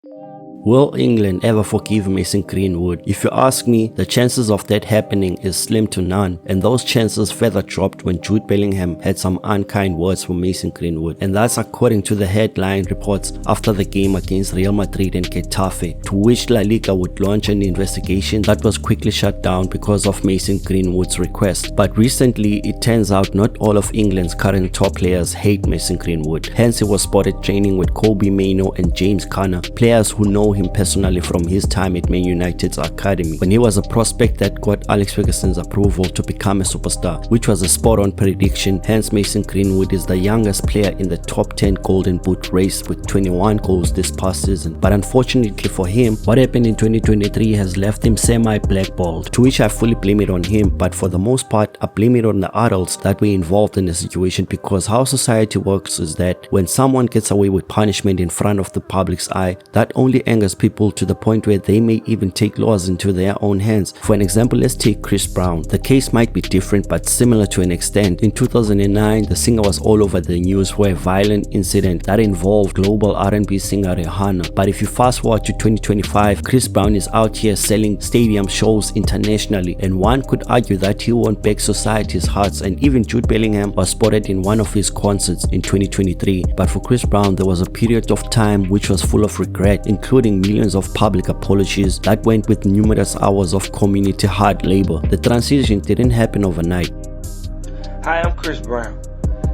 Will England ever forgive Mason Greenwood? If you ask me, the chances of that happening is slim to none, and those chances further dropped when Jude Bellingham had some unkind words for Mason Greenwood, and that's according to the headline reports after the game against Real Madrid and Getafe, to which La Liga would launch an investigation that was quickly shut down because of Mason Greenwood's request. But recently, it turns out not all of England's current top players hate Mason Greenwood, hence he was spotted training with Kobbie Mainoo and James Conor, players who know him personally from his time at Man United's academy, when he was a prospect that got Alex Ferguson's approval to become a superstar, which was a spot-on prediction. Hence, Mason Greenwood is the youngest player in the top 10 Golden Boot race with 21 goals this past season. But unfortunately for him, what happened in 2023 has left him semi-blackballed, to which I fully blame it on him, but for the most part I blame it on the adults that were involved in the situation, because how society works is that when someone gets away with punishment in front of the public's eye, that only angers people to the point where they may even take laws into their own hands. For an example, let's take Chris Brown. The case might be different but similar to an extent. In 2009, the singer was all over the news for a violent incident that involved global R&B singer Rihanna. But if you fast forward to 2025, Chris Brown is out here selling stadium shows internationally, and one could argue that he won back society's hearts. And even Jude Bellingham was spotted in one of his concerts in 2023. But for Chris Brown, there was a period of time which was full of regret, including millions of public apologies that went with numerous hours of community hard labor. The transition didn't happen overnight. Hi, I'm Chris Brown.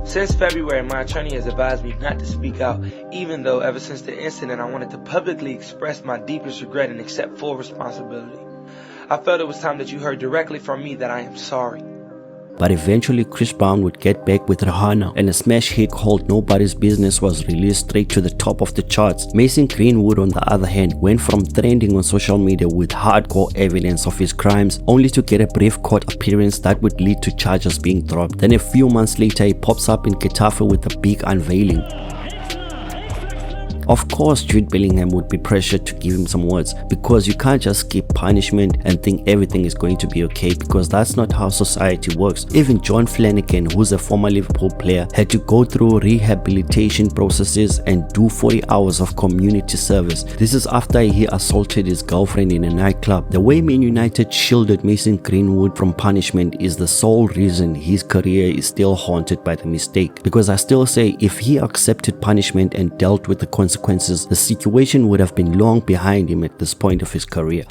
Since February, my attorney has advised me not to speak out, even though ever since the incident I wanted to publicly express my deepest regret and accept full responsibility. I felt it was time that you heard directly from me that I am sorry. But eventually Chris Brown would get back with Romano, and a smash hit called Nobody's Business was released straight to the top of the charts. Mason Greenwood, on the other hand, went from trending on social media with hardcore evidence of his crimes, only to get a brief court appearance that would lead to charges being dropped. Then a few months later, he pops up in Getafe with a big unveiling. Of course, Jude Bellingham would be pressured to give him some words, because you can't just skip punishment and think everything is going to be okay, because that's not how society works. Even John Flanagan, who's a former Liverpool player, had to go through rehabilitation processes and do 40 hours of community service. This is after he assaulted his girlfriend in a nightclub. The way Man United shielded Mason Greenwood from punishment is the sole reason his career is still haunted by the mistake, because I still say if he accepted punishment and dealt with the consequences, the situation would have been long behind him at this point of his career.